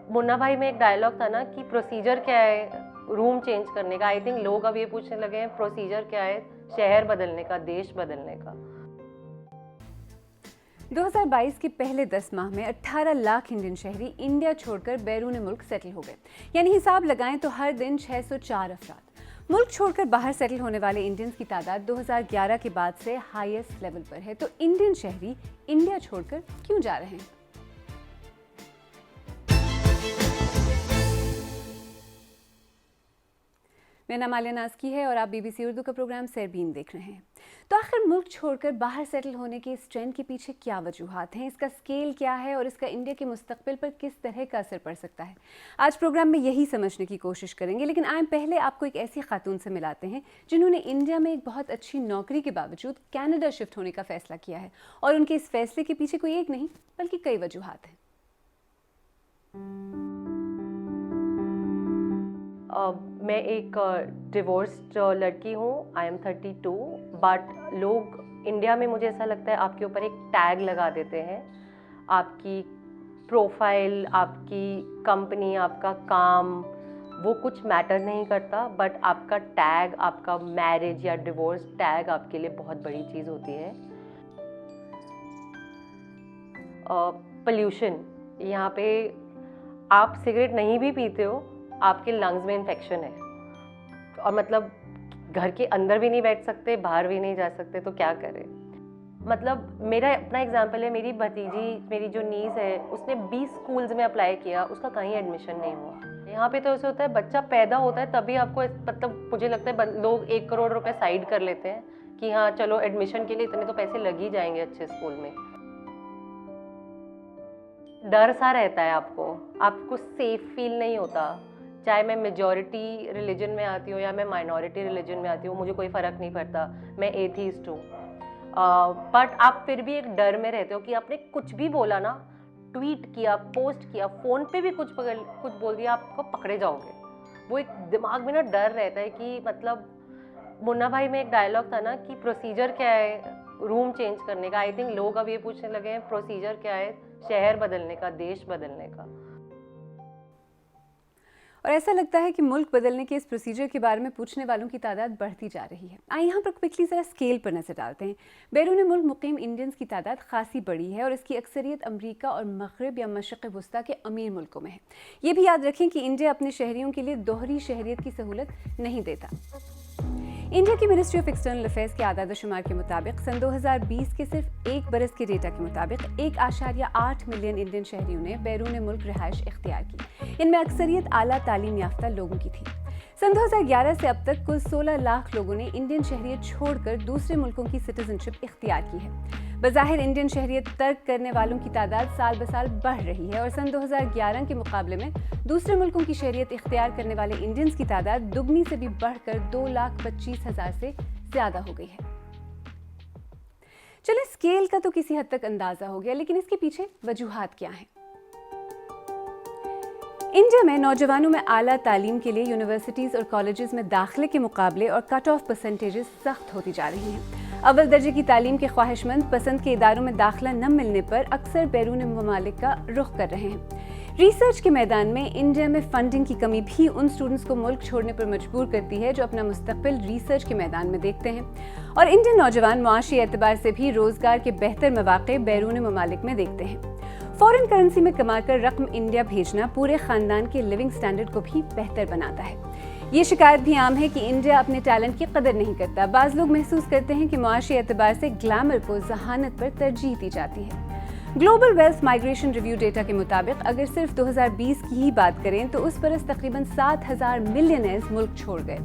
मुन्ना भाई में एक डायलॉग था ना कि प्रोसीजर क्या है रूम चेंज करने का। आई थिंक लोग अब ये पूछने लगे हैं प्रोसीजर क्या है शहर बदलने का, देश बदलने का। 2022 के पहले 10 माह में 18 लाख इंडियन शहरी इंडिया छोड़कर बैरून मुल्क सेटल हो गए। यानी हिसाब लगाएं तो हर दिन 604 अफराद। मुल्क छोड़कर बाहर सेटल होने वाले इंडियंस की तादाद 2011 के बाद से हाईएस्ट लेवल पर है। तो इंडियन शहरी इंडिया छोड़कर क्यों जा रहे हैं? मेरा नाम आलिया नाज़की है और आप बीबीसी उर्दू का प्रोग्राम सरबीन देख रहे हैं। तो आखिर मुल्क छोड़कर बाहर सेटल होने के इस ट्रेंड के पीछे क्या वजूहात हैं, इसका स्केल क्या है और इसका इंडिया के मुस्तकबिल पर किस तरह का असर पड़ सकता है, आज प्रोग्राम में यही समझने की कोशिश करेंगे। लेकिन आए पहले आपको एक ऐसी खातून से मिलाते हैं जिन्होंने इंडिया में एक बहुत अच्छी नौकरी के बावजूद कनाडा शिफ्ट होने का फैसला किया है और उनके इस फैसले के पीछे कोई एक नहीं बल्कि कई वजूहात हैं। मैं एक डिवोर्स्ड लड़की हूँ। I am 32। बट लोग इंडिया में मुझे ऐसा लगता है आपके ऊपर एक टैग लगा देते हैं। आपकी प्रोफाइल, आपकी कंपनी, आपका काम, वो कुछ मैटर नहीं करता। बट आपका टैग, आपका मैरिज या डिवोर्स टैग आपके लिए बहुत बड़ी चीज़ होती है। पोल्यूशन, यहाँ पे आप सिगरेट नहीं भी पीते हो, आपके लंग्स में इन्फेक्शन है और मतलब घर के अंदर भी नहीं बैठ सकते, बाहर भी नहीं जा सकते, तो क्या करें। मतलब मेरा अपना एग्जांपल है, मेरी भतीजी, मेरी जो नीस है, उसने 20 स्कूल्स में अप्लाई किया, उसका कहीं एडमिशन नहीं हुआ। यहाँ पे तो ऐसे होता है बच्चा पैदा होता है तभी आपको, मतलब मुझे लगता है लोग 1 करोड़ रुपए साइड कर लेते हैं कि हाँ चलो एडमिशन के लिए इतने तो पैसे लग ही जाएंगे अच्छे स्कूल में। डर सा रहता है, आपको सेफ फील नहीं होता। चाहे मैं मेजॉरिटी रिलीजन में आती हूँ या मैं माइनॉरिटी रिलीजन में आती हूँ, मुझे कोई फ़र्क नहीं पड़ता, मैं एथीस्ट हूँ। बट आप फिर भी एक डर में रहते हो कि आपने कुछ भी बोला ना, ट्वीट किया, पोस्ट किया, फ़ोन पे भी कुछ बोल दिया, आपको पकड़े जाओगे। वो एक दिमाग में ना डर रहता है कि मतलब मुन्ना भाई में एक डायलॉग था ना कि प्रोसीजर क्या है रूम चेंज करने का। आई थिंक लोग अब ये पूछने लगे हैं प्रोसीजर क्या है शहर बदलने का, देश बदलने का। और ऐसा लगता है कि मुल्क बदलने के इस प्रोसीजर के बारे में पूछने वालों की तादाद बढ़ती जा रही है। आइए यहाँ पर क्विकली ज़रा स्केल पर नजर डालते हैं। बैरून मुल्क मुकीम इंडियंस की तादाद खासी बड़ी है और इसकी अक्सरियत अमरीका और मगरिब या मशरक़ वस्ता के अमीर मुल्कों में है। ये भी याद रखें कि इंडिया अपने शहरियों के लिए दोहरी शहरियत की सहूलत नहीं देता। इंडिया की मिनिस्ट्री ऑफ एक्सटर्नल अफेयर्स के आदाद शुमार के मुताबिक सन 2020 के सिर्फ एक बरस के डेटा के मुताबिक 1.8 मिलियन इंडियन शहरियों ने बैरून मुल्क रिहाइश इख्तियार की। इनमें अक्सरियत आला तालीम याफ्ता लोगों की थी। सन 2011 से अब तक कुल 16 लाख लोगों ने इंडियन शहरियत छोड़कर दूसरे मुल्कों की सिटीजनशिप इख्तियार की है। बज़ाहिर इंडियन शहरियत तर्क करने वालों की तादाद साल ब साल बढ़ रही है और सन 2011 के मुकाबले में दूसरे मुल्कों की शहरियत इख्तियार करने वाले इंडियंस की तादाद दुगनी से भी बढ़कर 2,25,000 से ज़्यादा हो गई है। चलिए, स्केल का तो किसी हद तक अंदाजा हो गया, लेकिन इसके पीछे वजूहात क्या हैं? इंडिया में नौजवानों में आला तालीम के लिए यूनिवर्सिटीज़ और कॉलेजेस में दाखिले के मुकाबले और कट ऑफ परसेंटेजेस सख्त होती जा रही हैं। अव्वल दर्जे की तालीम के ख्वाहिशमंद पसंद के इदारों में दाखिला न मिलने पर अक्सर बैरून ममालिक का रुख कर रहे हैं। रिसर्च के मैदान में इंडिया में फंडिंग की कमी भी उन स्टूडेंट्स को मुल्क छोड़ने पर मजबूर करती है जो अपना मुस्तकबिल रिसर्च के मैदान में देखते हैं। और इंडियन नौजवान मुआशी एतबार से भी रोजगार के बेहतर मौके बैरून ममालिक में देखते हैं। फॉरेन करेंसी में कमाकर रकम इंडिया भेजना पूरे खानदान के लिविंग स्टैंडर्ड को भी बेहतर बनाता है। ये शिकायत भी आम है कि इंडिया अपने टैलेंट की कदर नहीं करता। बाज़ लोग महसूस करते हैं कि मुआशी एतबार से ग्लैमर को जहानत पर तरजीह दी जाती है। Global wealth migration review data के मुताबिक अगर सिर्फ 2020 की ही बात करें तो उस बरस तकरीबन 7,000 मिलियनर्स मुल्क छोड़ गए।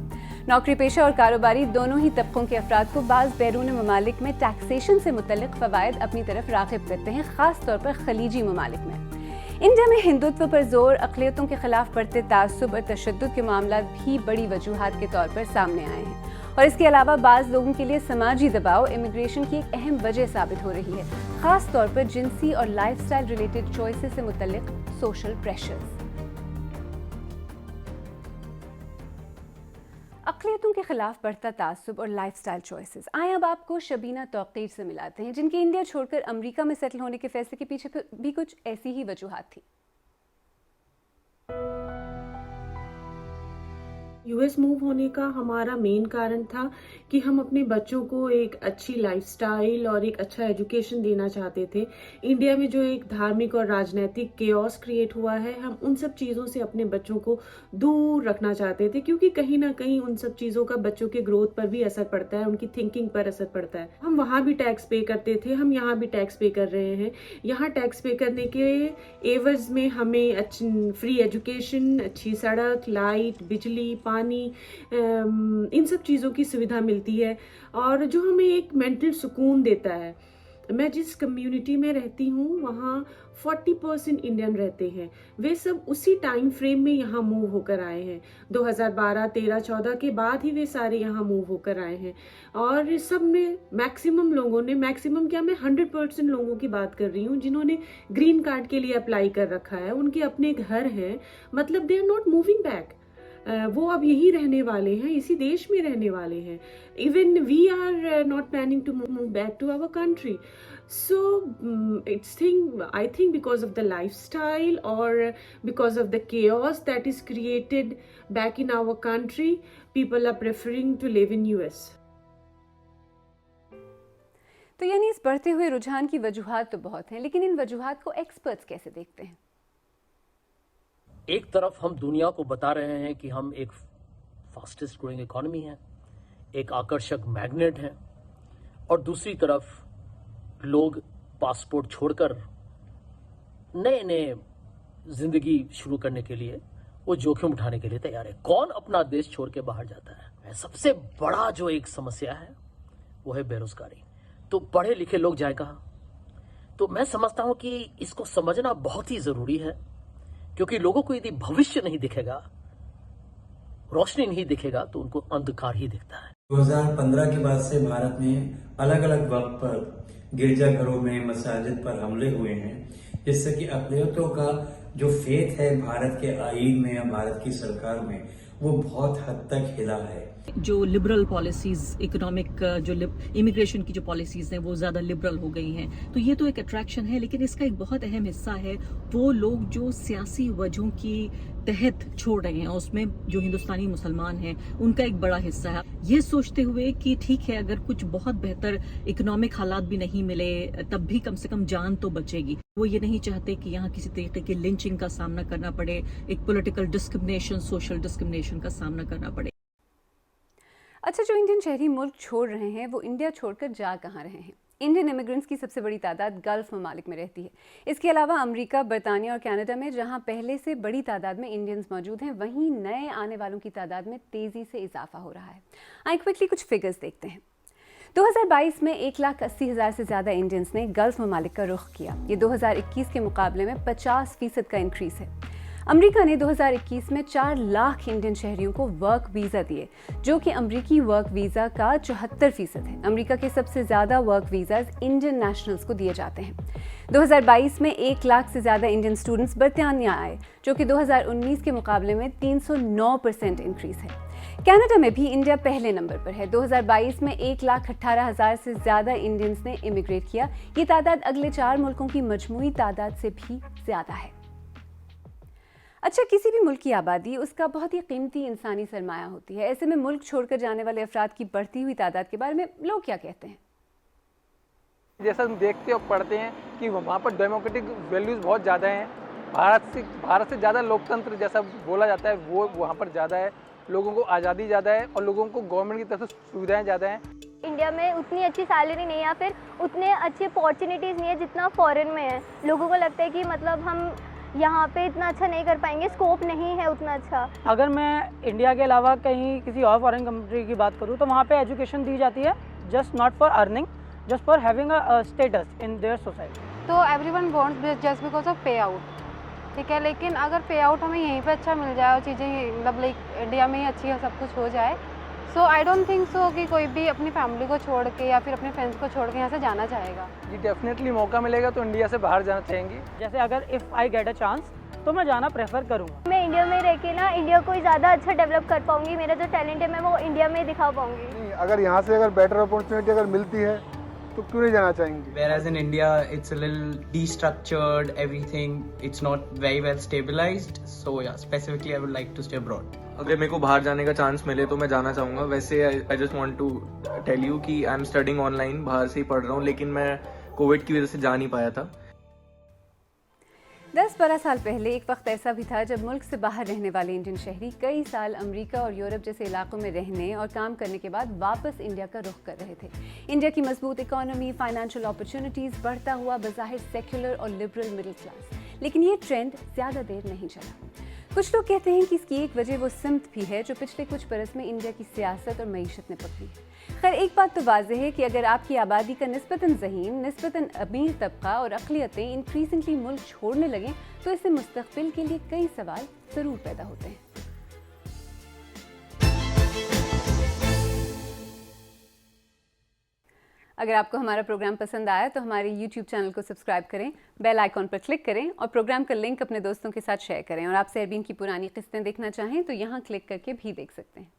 नौकरी पेशा और कारोबारी दोनों ही तबकों के अफराद को बाज़ बैरून ममालिक में टैक्सेशन से मुतल्लिक फ़वाइद अपनी तरफ राग़िब करते हैं, ख़ास तौर पर खलीजी ममालिक में। इंडिया में हिंदुत्व पर जोर, अक़लियतों के खिलाफ बढ़ते तासुब और तशद्दुद के मामला भी बड़ी वजूहात के तौर पर सामने आए हैं। और इसके अलावा बाज़ लोगों के लिए समाजी दबाव इमिग्रेशन की एक अहम वजह साबित हो रही है, ख़ास तौर पर जिनसी और लाइफस्टाइल रिलेटेड चॉइसेस से मुतल्लिक सोशल प्रेशर्स। अक़लियतों के खिलाफ बढ़ता तासुब और लाइफस्टाइल चॉइसेस। आए अब आपको शबीना तौक़ीर से मिलाते हैं, जिनके इंडिया छोड़कर अमेरिका में सेटल होने के फैसले के पीछे भी कुछ ऐसी ही वजूहात थी। यूएस मूव होने का हमारा मेन कारण था कि हम अपने बच्चों को एक अच्छी लाइफस्टाइल और एक अच्छा एजुकेशन देना चाहते थे। इंडिया में जो एक धार्मिक और राजनीतिक केओस क्रिएट हुआ है, हम उन सब चीज़ों से अपने बच्चों को दूर रखना चाहते थे, क्योंकि कहीं ना कहीं उन सब चीज़ों का बच्चों के ग्रोथ पर भी असर पड़ता है, उनकी थिंकिंग पर असर पड़ता है। हम वहाँ भी टैक्स पे करते थे, हम यहाँ भी टैक्स पे कर रहे हैं। यहाँ टैक्स पे करने के एवज में हमें अच्छी फ्री एजुकेशन, अच्छी सड़क, लाइट, बिजली, पानी, इन सब चीज़ों की सुविधा मिलती है और जो हमें एक मेंटल सुकून देता है। मैं जिस कम्युनिटी में रहती हूँ वहाँ 40% इंडियन रहते हैं। वे सब उसी टाइम फ्रेम में यहाँ मूव होकर आए हैं। 2012, 13, 14 के बाद ही वे सारे यहाँ मूव होकर आए हैं और सब में मैक्सिमम लोगों ने, मैक्सिमम क्या, मैं 100% लोगों की बात कर रही हूँ जिन्होंने ग्रीन कार्ड के लिए अप्लाई कर रखा है। उनके अपने घर हैं, मतलब they are not moving back. वो अब यहीं रहने वाले हैं, इसी देश में रहने वाले हैं। Even we are not planning to move back to our country. So I think because of the lifestyle or because of the chaos that is created back in our country, people are preferring to live in US. तो यानी इस बढ़ते हुए रुझान की वजूहात तो बहुत हैं, लेकिन इन वजूहात को एक्सपर्ट्स कैसे देखते हैं? एक तरफ हम दुनिया को बता रहे हैं कि हम एक फास्टेस्ट ग्रोइंग इकोनॉमी है, एक आकर्षक मैग्नेट है, और दूसरी तरफ लोग पासपोर्ट छोड़कर नए नए जिंदगी शुरू करने के लिए, वो जोखिम उठाने के लिए तैयार है। कौन अपना देश छोड़ के बाहर जाता है? सबसे बड़ा जो एक समस्या है वो है बेरोजगारी। तो पढ़े लिखे लोग जाए कहाँ? तो मैं समझता हूं कि इसको समझना बहुत ही जरूरी है, क्योंकि लोगों को यदि भविष्य नहीं दिखेगा, रोशनी नहीं दिखेगा, तो उनको अंधकार ही दिखता है। 2015 के बाद से भारत में अलग अलग वक्त पर गिरजाघरों में, मसाजिद पर हमले हुए हैं, जिससे कि अकलियतों का जो फेथ है भारत के आईन में या भारत की सरकार में, वो बहुत हद तक हिला है। जो लिबरल पॉलिसीज, इकोनॉमिक जो इमिग्रेशन की जो पॉलिसीज हैं वो ज़्यादा लिबरल हो गई हैं, तो ये तो एक अट्रैक्शन है, लेकिन इसका एक बहुत अहम हिस्सा है वो लोग जो सियासी वजहों की तहत छोड़ रहे हैं, उसमें जो हिंदुस्तानी मुसलमान हैं उनका एक बड़ा हिस्सा है। ये सोचते हुए कि ठीक है, अगर कुछ बहुत बेहतर इकोनॉमिक हालात भी नहीं मिले तब भी कम से कम जान तो बचेगी। वो ये नहीं चाहते कि यहाँ किसी तरीके की लिंचिंग का सामना करना पड़े, एक पॉलिटिकल डिस्क्रिमिनेशन, सोशल डिस्क्रिमिनेशन का सामना करना पड़े। अच्छा, जो इंडियन शहरी मुल्क छोड़ रहे हैं वो इंडिया छोड़कर जा कहाँ रहे हैं? इंडियन इमिग्रेंट्स की सबसे बड़ी तादाद गल्फ ममालिक में रहती है। इसके अलावा अमेरिका, बरतानिया और कनाडा में जहां पहले से बड़ी तादाद में इंडियंस मौजूद हैं, वहीं नए आने वालों की तादाद में तेज़ी से इजाफा हो रहा है। आइए क्विकली कुछ फिगर्स देखते हैं। 2022 में 1,80,000 से ज़्यादा इंडियंस ने गल्फ ममालिक का रुख किया। ये 2021 के मुकाबले में 50% का इंक्रीज़ है। अमेरिका ने 2021 में 4 लाख इंडियन शहरियों को वर्क वीज़ा दिए, जो कि अमेरिकी वर्क वीज़ा का 74% है। अमेरिका के सबसे ज़्यादा वर्क वीज़ाज इंडियन नेशनल्स को दिए जाते हैं। 2022 में 1 लाख से ज़्यादा इंडियन स्टूडेंट्स बरतानिया आए, जो कि 2019 के मुकाबले में 309% इंक्रीज़ है। कनाडा में भी इंडिया पहले नंबर पर है। 2022 में 1,18,000 से ज़्यादा इंडियंस ने इमिग्रेट किया। ये तादाद अगले 4 मुल्कों की मजमूई तादाद से भी ज़्यादा है। अच्छा, किसी भी मुल्क की आबादी उसका बहुत ही कीमती इंसानी सरमाया होती है। ऐसे में मुल्क छोड़कर जाने वाले अफराद की बढ़ती हुई तादाद के बारे में लोग क्या कहते हैं? जैसा हम देखते और पढ़ते हैं कि वहाँ पर डेमोक्रेटिक वैल्यूज़ बहुत ज़्यादा हैं। भारत से ज़्यादा लोकतंत्र जैसा बोला जाता है वो वहाँ पर ज़्यादा है। लोगों को आज़ादी ज़्यादा है और लोगों को गवर्नमेंट की तरफ से सुविधाएँ ज़्यादा हैं। इंडिया में उतनी अच्छी सैलरी नहीं है या फिर उतने अच्छी अपॉर्चुनिटीज़ नहीं है जितना फॉरेन में है। लोगों को लगता है कि मतलब हम यहाँ पे इतना अच्छा नहीं कर पाएंगे, स्कोप नहीं है उतना अच्छा। अगर मैं इंडिया के अलावा कहीं किसी और फॉरेन कंट्री की बात करूँ तो वहाँ पे एजुकेशन दी जाती है just not for earning, just for having a status in their society. तो everyone wants just because of pay out, ठीक है, लेकिन अगर पे आउट हमें यहीं पे अच्छा मिल जाए और चीज़ें मतलब लाइक इंडिया में ही अच्छी सब कुछ हो जाए, सो आई डोंट थिंक सो कि कोई भी अपनी फैमिली को छोड़ के या फिर अपने फ्रेंड्स को छोड़ के यहाँ से जाना चाहेगा। जी डेफिनेटली मौका मिलेगा तो इंडिया से बाहर जाना चाहेंगे। जैसे अगर if I get a chance तो मैं जाना प्रेफर करूँगा। मैं इंडिया में रह के ना इंडिया को ज़्यादा अच्छा डेवलप कर पाऊँगी। मेरा जो टैलेंट है मैं वो इंडिया में दिखा पाऊँगी। अगर यहाँ से अगर बेटर अपॉर्चुनिटी अगर मिलती है तो क्यों नहीं जाना चाहेंगे? Whereas in India it's a little destructured, everything it's not very well stabilized, so yeah, specifically I would like to stay abroad. अगर मेरे को बाहर जाने का चांस मिले तो मैं जाना चाहूँगा। वैसे I just want to tell you कि आई एम स्टडिंग ऑनलाइन, बाहर से ही पढ़ रहा हूँ, लेकिन मैं कोविड की वजह से जा नहीं पाया था। 10-12 साल पहले एक वक्त ऐसा भी था जब मुल्क से बाहर रहने वाले इंडियन शहरी कई साल अमेरिका और यूरोप जैसे इलाकों में रहने और काम करने के बाद वापस इंडिया का रुख कर रहे थे। इंडिया की मजबूत इकोनॉमी, फाइनेंशियल अपॉर्चुनिटीज़, बढ़ता हुआ बज़ाहिर सेक्युलर और लिबरल मिडिल क्लास, लेकिन ये ट्रेंड ज़्यादा देर नहीं चला। कुछ लोग कहते हैं कि इसकी एक वजह वो सिमत भी है जो पिछले कुछ बरस में इंडिया की सियासत और मईशत ने पकड़ी है। खैर, एक बात तो वाज़ेह है कि अगर आपकी आबादी का निस्बतन ज़हीन, निस्बतन अमीर तबका और अक़लियतें इंक्रीजिंगली मुल्क छोड़ने लगें तो इससे मुस्तक़बिल के लिए कई सवाल ज़रूर पैदा होते हैं। अगर आपको हमारा प्रोग्राम पसंद आया तो हमारे YouTube चैनल को सब्सक्राइब करें, बेल आइकॉन पर क्लिक करें और प्रोग्राम का लिंक अपने दोस्तों के साथ शेयर करें। और आप सहरबीन की पुरानी किस्तें देखना चाहें तो यहाँ क्लिक करके भी देख सकते हैं।